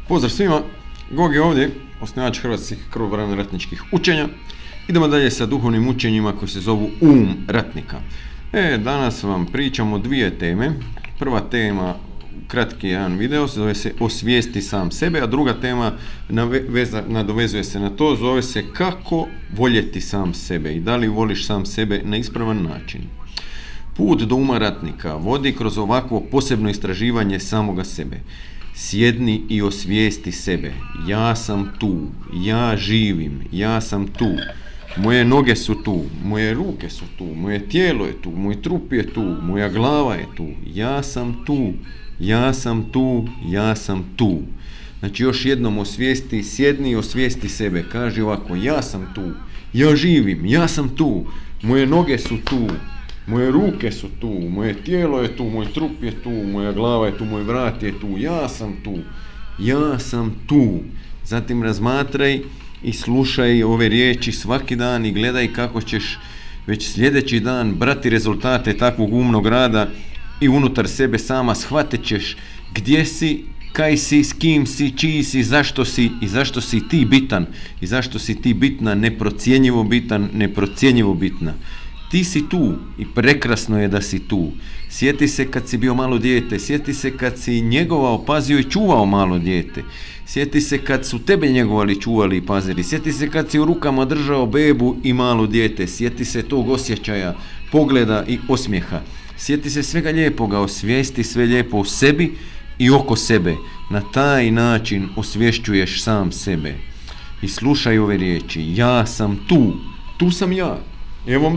Pozdrav svima, Gog je ovdje, osnivač hrvatskih krvobrano-ratničkih učenja. Idemo dalje sa duhovnim učenjima koji se zovu ratnika. Danas vam pričam o dvije teme. Prva tema, kratki jedan video, zove se Osvijesti sam sebe, a druga tema nadovezuje se na to, zove se Kako voljeti sam sebe i da li voliš sam sebe na ispravan način. Put do uma ratnika vodi kroz ovakvo posebno istraživanje samoga sebe. Sjedni i osvijesti sebe. Ja sam tu, ja živim, ja sam tu. Moje noge su tu, moje ruke su tu, moje tijelo je tu, moj trup je tu, moja glava je tu. Ja sam tu, ja sam tu, ja sam tu. Znači još jednom osvijesti, sjedni i osvijesti sebe. Kaži ovako, ja sam tu, ja živim, ja sam tu, moje noge su tu, moje ruke su tu, moje tijelo je tu, moj trup je tu, moja glava je tu, moj vrat je tu, ja sam tu, ja sam tu. Zatim razmatraj i slušaj ove riječi svaki dan i gledaj kako ćeš već sljedeći dan brati rezultate takvog umnog rada i unutar sebe sama shvatit ćeš gdje si, kaj si, s kim si, čiji si, zašto si ti bitan i zašto si ti bitna, neprocjenjivo bitan, neprocjenjivo bitna. Ti si tu i prekrasno je da si tu. Sjeti se kad si bio malo dijete, sjeti se kad si njegovao, pazio i čuvao malo dijete. Sjeti se kad su tebe njegovali, čuvali i pazili. Sjeti se kad si u rukama držao bebu i malo dijete. Sjeti se tog osjećaja, pogleda i osmijeha. Sjeti se svega lijepoga, osvijesti sve lijepo u sebi i oko sebe. Na taj način osvješćuješ sam sebe. I slušaj ove riječi. Ja sam tu, tu sam ja. Evo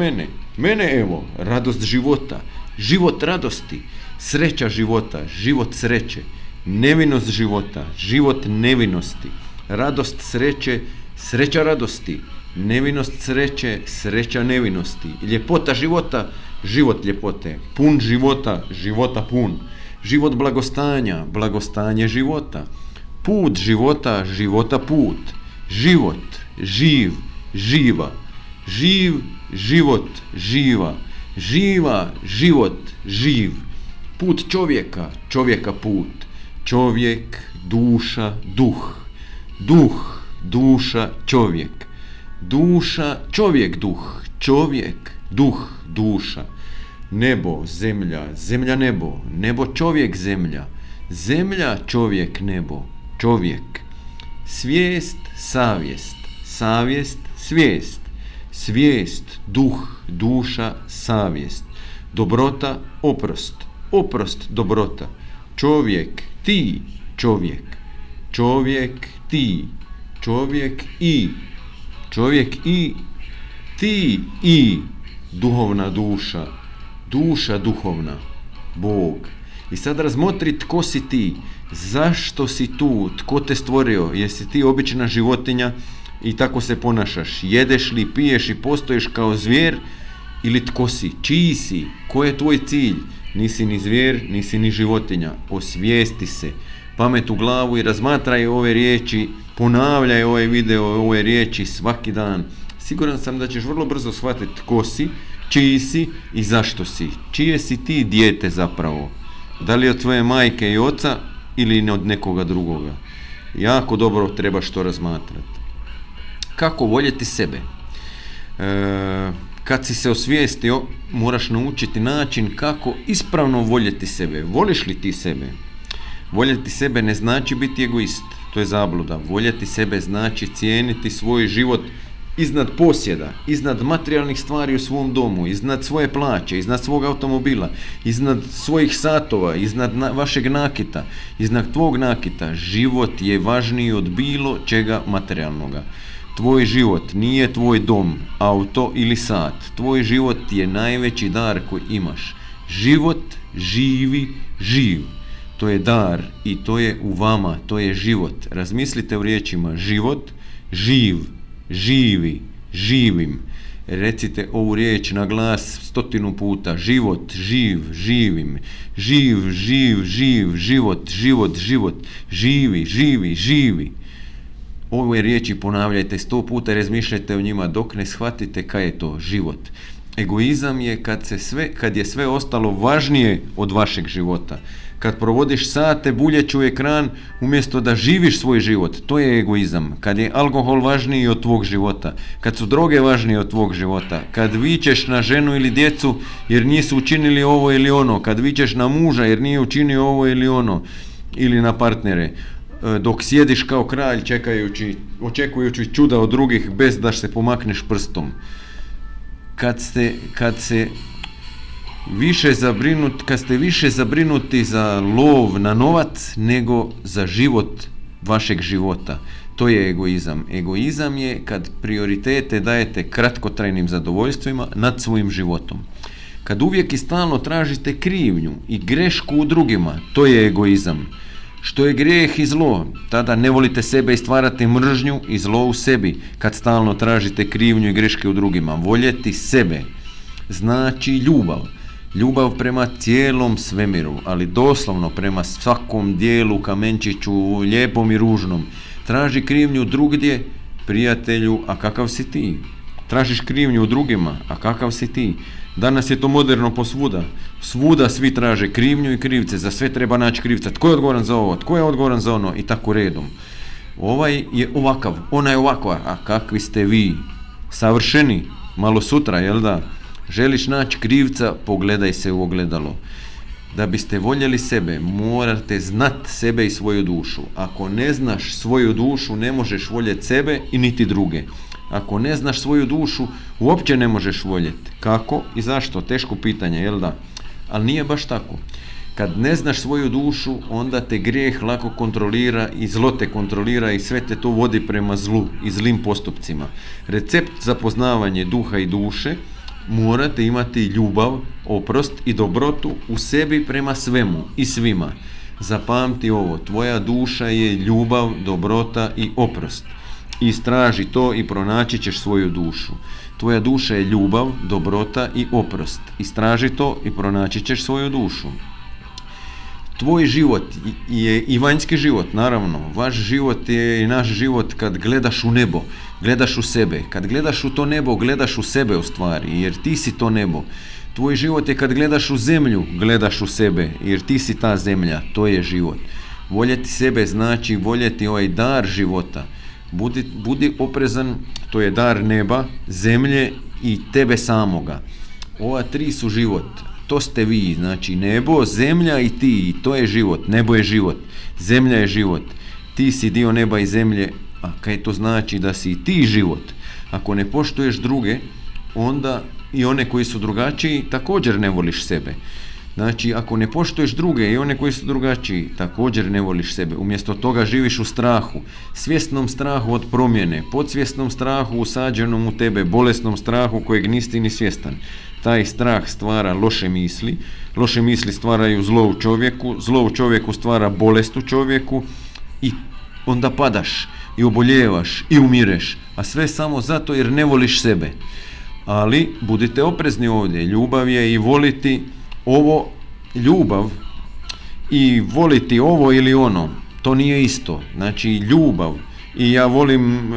mene evo, radost života, život radosti, sreća života, život sreće, nevinost života, život nevinosti, radost sreće, sreća radosti, nevinost sreće, sreća nevinosti, ljepota života, život ljepote, pun života, života pun, život blagostanja, blagostanje života, put života, života put, život, živ, živa, živ, život, živa, živa, život, živ, put čovjeka, čovjeka put, čovjek, duša, duh, duh, duša, čovjek, duša, čovjek, duh, čovjek, duh, duša, nebo, zemlja, zemlja, nebo, nebo, čovjek, zemlja, zemlja, čovjek, nebo, čovjek, svijest, savjest, savjest, svijest, svijest, duh, duša, savjest, dobrota, oprost, oprost, dobrota, čovjek, ti, čovjek, čovjek, ti, čovjek i, ti i, duhovna duša, duša duhovna, Bog. I sad razmotri tko si ti, zašto si tu, tko te stvorio, jesi ti obična životinja i tako se ponašaš, jedeš li, piješ i postoješ kao zvijer ili tko si, čiji si, ko je tvoj cilj, nisi ni zvijer, nisi ni životinja, osvijesti se, pamet u glavu i razmatraj ove riječi, ponavljaj ovaj video, ove riječi svaki dan. Siguran sam da ćeš vrlo brzo shvatiti tko si, čiji si i zašto si, čije si ti dijete zapravo, da li od tvoje majke i oca ili od nekoga drugoga. Jako dobro trebaš to razmatrati. Kako voljeti sebe? Kad si se osvijestio, moraš naučiti način kako ispravno voljeti sebe. Voliš li ti sebe? Voljeti sebe ne znači biti egoist, to je zabluda. Voljeti sebe znači cijeniti svoj život iznad posjeda, iznad materijalnih stvari u svom domu, iznad svoje plaće, iznad svog automobila, iznad svojih satova, iznad vašeg nakita, iznad tvog nakita. Život je važniji od bilo čega materijalnoga. Tvoj život nije tvoj dom, auto ili sat. Tvoj život je najveći dar koji imaš. Život, živi, živ. To je dar i to je u vama, to je život. Razmislite u riječima život, živ, živi, živim. Recite ovu riječ na glas 100 puta. Život, živ, živim. Živ, živ, živ, život, život, život. Živi, živi, živi. Ove riječi ponavljajte 100 puta i razmišljajte o njima dok ne shvatite kaj je to život. Egoizam je kad je sve ostalo važnije od vašeg života. kad provodiš sate buljeći u ekran umjesto da živiš svoj život, to je egoizam. Kad je alkohol važniji od tvog života, kad su droge važnije od tvog života, kad vičeš na ženu ili djecu jer nisu učinili ovo ili ono, kad vičeš na muža jer nije učinio ovo ili ono, ili na partnere, dok sjediš kao kralj očekujući čuda od drugih bez da se pomakneš prstom. Kad ste više zabrinuti za lov na novac nego za život vašeg života, to je egoizam. Egoizam je kad prioritete dajete kratkotrajnim zadovoljstvima nad svojim životom. Kad uvijek i stalno tražite krivnju i grešku u drugima, to je egoizam. Što je grijeh i zlo, tada ne volite sebe i stvarate mržnju i zlo u sebi kad stalno tražite krivnju i greške u drugima. Voljeti sebe znači ljubav. Ljubav prema cijelom svemiru, ali doslovno prema svakom dijelu, kamenčiću, lijepom i ružnom. Traži krivnju drugdje, prijatelju, a kakav si ti? Tražiš krivnju u drugima, a kakav si ti? Danas je to moderno posvuda. Svuda svi traže krivnju i krivce, za sve treba naći krivca. Tko je odgovoran za ovo, tko je odgovoran za ono i tako redom. Ovaj je ovakav, ona je ovakva, a kakvi ste vi? Savršeni, malo sutra, jel da? Želiš naći krivca, pogledaj se u ogledalo. Da biste voljeli sebe, morate znati sebe i svoju dušu. Ako ne znaš svoju dušu, ne možeš voljeti sebe i niti druge. Ako ne znaš svoju dušu, uopće ne možeš voljeti. Kako i zašto? Teško pitanje, jel da? Ali nije baš tako. Kad ne znaš svoju dušu, onda te grijeh lako kontrolira i zlo te kontrolira i sve te to vodi prema zlu i zlim postupcima. Recept za poznavanje duha i duše: morate imati ljubav, oprost i dobrotu u sebi prema svemu i svima. Zapamti ovo, tvoja duša je ljubav, dobrota i oprost. Istraži to i pronaći ćeš svoju dušu. Tvoja duša je ljubav, dobrota i oprost. Istraži to i pronaći ćeš svoju dušu. Tvoj život je i vanjski život, naravno. Vaš život je i naš život kad gledaš u nebo, gledaš u sebe. Kad gledaš u to nebo, gledaš u sebe u stvari, jer ti si to nebo. Tvoj život je kad gledaš u zemlju, gledaš u sebe, jer ti si ta zemlja, to je život. Voljeti sebe znači voljeti ovaj dar života. Budi oprezan, to je dar neba, zemlje i tebe samoga. Ova tri su život. To ste vi, znači nebo, zemlja i ti, i to je život. Nebo je život, zemlja je život. Ti si dio neba i zemlje, a kaj to znači da si ti život? Ako ne poštuješ druge, onda i one koji su drugačiji također ne voliš sebe. Znači, ako ne poštuješ druge i one koji su drugačiji, također ne voliš sebe. Umjesto toga živiš u strahu, svjesnom strahu od promjene, podsvjesnom strahu usađenom u tebe, bolesnom strahu kojeg nisi ni svjestan. Taj strah stvara loše misli stvaraju zlo u čovjeku stvara bolest u čovjeku i onda padaš i oboljevaš i umireš, a sve samo zato jer ne voliš sebe. Ali budite oprezni ovdje, ljubav je i voliti ovo, ljubav i voliti ovo ili ono, to nije isto. Znači ljubav i ja volim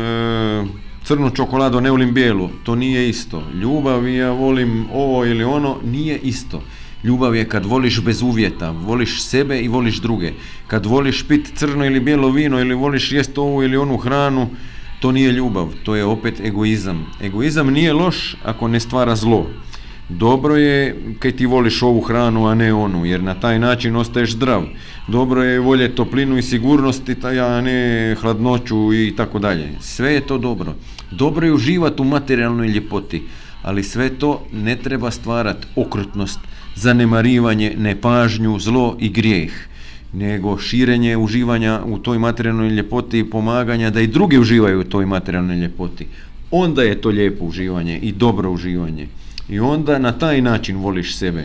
crnu čokoladu, ne volim bijelu, to nije isto. Ljubav i ja volim ovo ili ono, nije isto. Ljubav je kad voliš bez uvjeta, voliš sebe i voliš druge. Kad voliš pit crno ili bijelo vino ili voliš jest ovu ili onu hranu, to nije ljubav, to je opet egoizam. Egoizam nije loš ako ne stvara zlo. Dobro je kad ti voliš ovu hranu, a ne onu, jer na taj način ostaješ zdrav. Dobro je voljeti toplinu i sigurnost, a ne hladnoću i tako dalje. Sve je to dobro. Dobro je uživati u materijalnoj ljepoti, ali sve to ne treba stvarati okrutnost, zanemarivanje, nepažnju, zlo i grijeh, nego širenje uživanja u toj materijalnoj ljepoti i pomaganja da i drugi uživaju u toj materijalnoj ljepoti. Onda je to lijepo uživanje i dobro uživanje. I onda na taj način voliš sebe,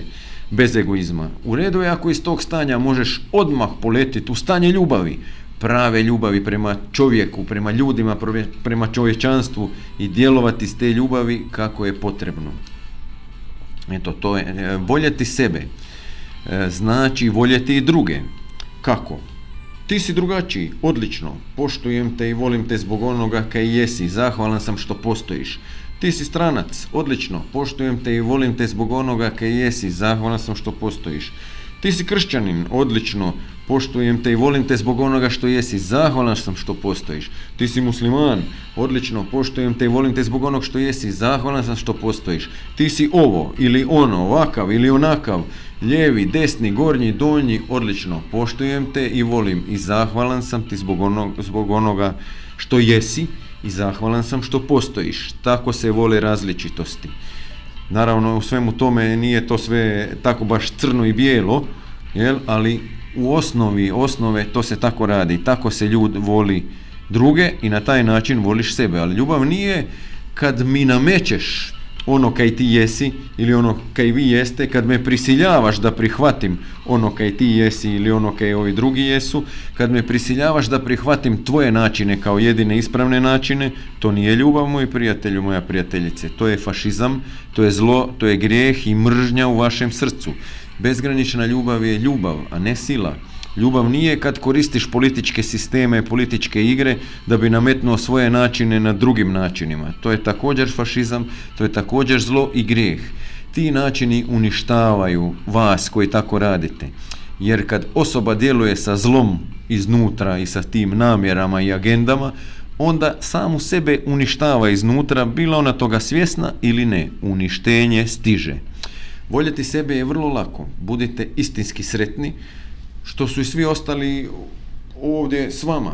bez egoizma. U redu je ako iz tog stanja možeš odmah poletiti u stanje ljubavi, prave ljubavi prema čovjeku, prema ljudima, prema čovječanstvu i djelovati s te ljubavi kako je potrebno. Eto, to je voljeti sebe. Znači voljeti i druge. Kako? Ti si drugačiji, odlično, poštujem te i volim te zbog onoga kaj jesi, zahvalan sam što postojiš. Ti si stranac, odlično, poštujem te i volim te zbog onoga kaj jesi, zahvalan sam što postojiš. Ti si kršćanin, odlično, poštujem te i volim te zbog onoga što jesi, zahvalan sam što postojiš. Ti si musliman, odlično, poštujem te i volim te zbog onog što jesi, zahvalan sam što postojiš. Ti si ovo ili ono, ovakav ili onakav, lijevi, desni, gornji, donji, odlično, poštujem te i volim i zahvalan sam ti zbog onoga što jesi i zahvalan sam što postojiš. Tako se vole različitosti. Naravno, u svemu tome nije to sve tako baš crno i bijelo, ali u osnove to se tako radi, tako se ljud voli druge i na taj način voliš sebe. Ali ljubav nije kad mi namećeš ono kaj ti jesi ili ono kaj vi jeste, kad me prisiljavaš da prihvatim ono kaj ti jesi ili ono kaj ovi drugi jesu, kad me prisiljavaš da prihvatim tvoje načine kao jedine ispravne načine, to nije ljubav, moj prijatelju, moja prijateljice. To je fašizam, to je zlo, to je grijeh i mržnja u vašem srcu. Bezgranična ljubav je ljubav, a ne sila. Ljubav nije kad koristiš političke sisteme, političke igre da bi nametnuo svoje načine na drugim načinima. To je također fašizam, to je također zlo i grijeh. Ti načini uništavaju vas koji tako radite. Jer kad osoba djeluje sa zlom iznutra i sa tim namjerama i agendama, onda samu sebe uništava iznutra, bila ona toga svjesna ili ne. Uništenje stiže. Voljeti sebe je vrlo lako. Budite istinski sretni, što su i svi ostali ovdje s vama,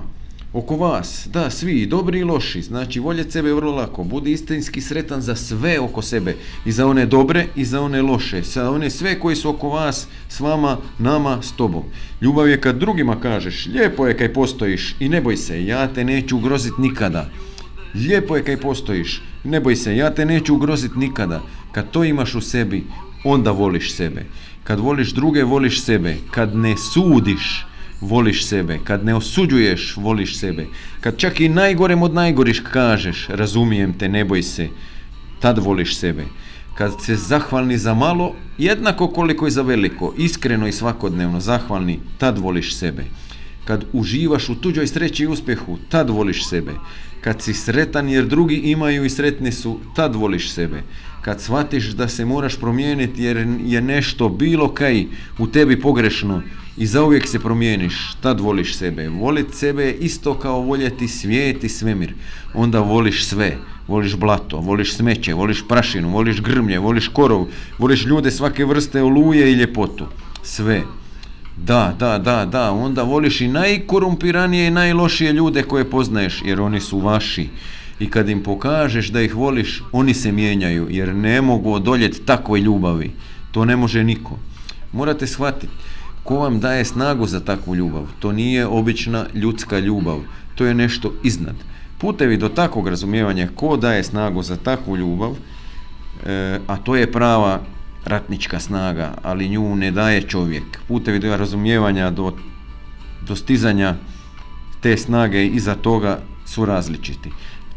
oko vas, da, svi, i dobri i loši. Znači, voljeti sebe je vrlo lako. Budi istinski sretan za sve oko sebe, i za one dobre i za one loše, za one sve koji su oko vas, s vama, nama, s tobom. Ljubav je kad drugima kažeš, lijepo je kaj postojiš i ne boj se, ja te neću ugroziti nikada. Lijepo je kaj postojiš, ne boj se, ja te neću ugroziti nikada. Kad to imaš u sebi, onda voliš sebe. Kad voliš druge, voliš sebe. Kad ne sudiš, voliš sebe. Kad ne osuđuješ, voliš sebe. Kad čak i najgorem od najgoriš kažeš, razumijem te, ne boj se, tad voliš sebe. Kad se zahvalni za malo, jednako koliko i za veliko, iskreno i svakodnevno zahvalni, tad voliš sebe. Kad uživaš u tuđoj sreći i uspjehu, tad voliš sebe. Kad si sretan jer drugi imaju i sretni su, tad voliš sebe. Kad shvatiš da se moraš promijeniti jer je nešto bilo kaj u tebi pogrešno i zauvijek se promijeniš, tad voliš sebe. Volit sebe je isto kao voljeti svijet i svemir. Onda voliš sve. Voliš blato, voliš smeće, voliš prašinu, voliš grmlje, voliš korov, voliš ljude svake vrste, oluje i ljepotu. Sve. Da, onda voliš i najkorumpiranije i najlošije ljude koje poznaješ, jer oni su vaši. I kad im pokažeš da ih voliš, oni se mijenjaju, jer ne mogu odoljeti takvoj ljubavi. To ne može niko. Morate shvatiti, ko vam daje snagu za takvu ljubav? To nije obična ljudska ljubav, to je nešto iznad. Putevi do takvog razumijevanja ko daje snagu za takvu ljubav, a to je prava ratnička snaga, ali nju ne daje čovjek. Putevi do razumijevanja, do dostizanja te snage iza toga su različiti.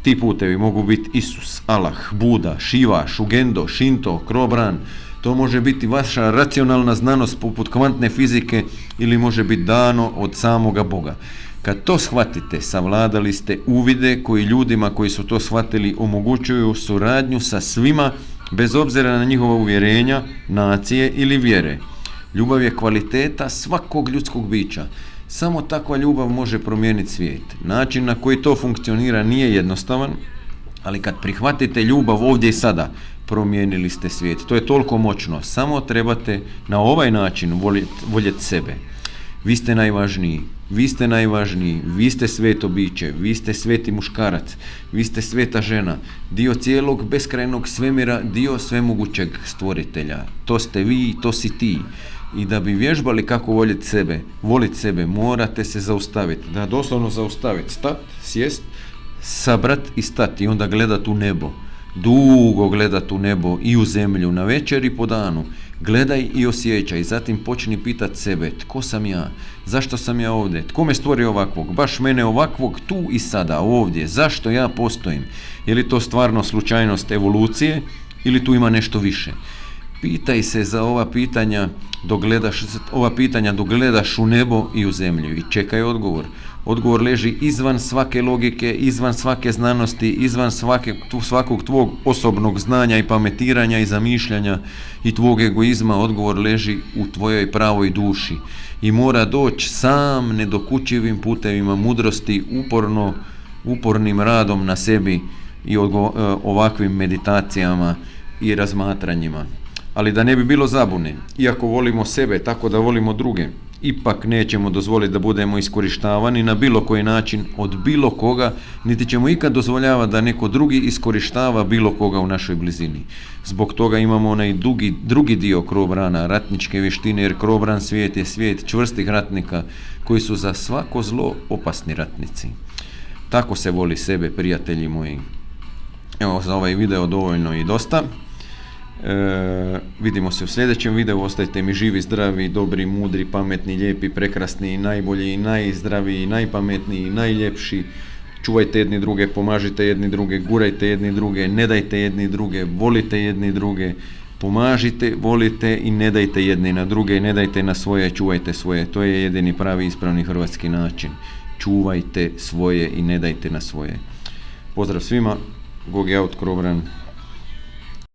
Ti putevi mogu biti Isus, Allah, Buda, Šiva, Šugendo, Šinto, Krobran. To može biti vaša racionalna znanost poput kvantne fizike ili može biti dano od samoga Boga. Kad to shvatite, savladali ste uvide koji ljudima koji su to shvatili omogućuju suradnju sa svima bez obzira na njihova uvjerenja, nacije ili vjere. Ljubav je kvaliteta svakog ljudskog bića. Samo takva ljubav može promijeniti svijet. Način na koji to funkcionira nije jednostavan, ali kad prihvatite ljubav ovdje i sada, promijenili ste svijet. To je toliko moćno. Samo trebate na ovaj način voljeti sebe. Vi ste najvažniji, vi ste sveto biće, vi ste sveti muškarac, vi ste sveta žena, dio cijelog beskrajnog svemira, dio svemogućeg stvoritelja. To ste vi, to si ti. I da bi vježbali kako volit sebe, morate se zaustaviti. Da, doslovno zaustaviti, stat, sjest, sabrat i stati i onda gledat u nebo. Dugo gledat u nebo i u zemlju, na večer i po danu. Gledaj i osjećaj, zatim počni pitat sebe, tko sam ja, zašto sam ja ovdje, tko me stvorio ovakvog, baš mene ovakvog tu i sada, ovdje, zašto ja postojim, je li to stvarno slučajnost evolucije ili tu ima nešto više. Pitaj se za ova pitanja dok gledaš u nebo i u zemlju i čekaj odgovor. Odgovor leži izvan svake logike, izvan svake znanosti, izvan svakog tvog osobnog znanja i pametiranja i zamišljanja i tvog egoizma. Odgovor leži u tvojoj pravoj duši i mora doći sam nedokučivim putevima mudrosti, upornim radom na sebi i ovakvim meditacijama i razmatranjima. Ali da ne bi bilo zabune, iako volimo sebe tako da volimo druge, ipak nećemo dozvoliti da budemo iskorištavani na bilo koji način od bilo koga, niti ćemo ikad dozvoljavati da neko drugi iskorištava bilo koga u našoj blizini. Zbog toga imamo onaj drugi dio Krobrana, ratničke vještine, jer Krobran svijet je svijet čvrstih ratnika koji su za svako zlo opasni ratnici. Tako se voli sebe, prijatelji moji. Evo, za ovaj video dovoljno i dosta. Vidimo se u sljedećem videu. Ostajte mi živi, zdravi, dobri, mudri, pametni, lijepi, prekrasni, najbolji, najzdraviji, najpametniji, najljepši. Čuvajte jedni druge, pomažite jedni druge, gurajte jedni druge, ne dajte jedni druge, volite jedni druge, pomažite, volite i ne dajte jedni na druge, ne dajte na svoje, čuvajte svoje. To je jedini pravi ispravni hrvatski način. Čuvajte svoje i ne dajte na svoje. Pozdrav svima, Gogi out, Krobran.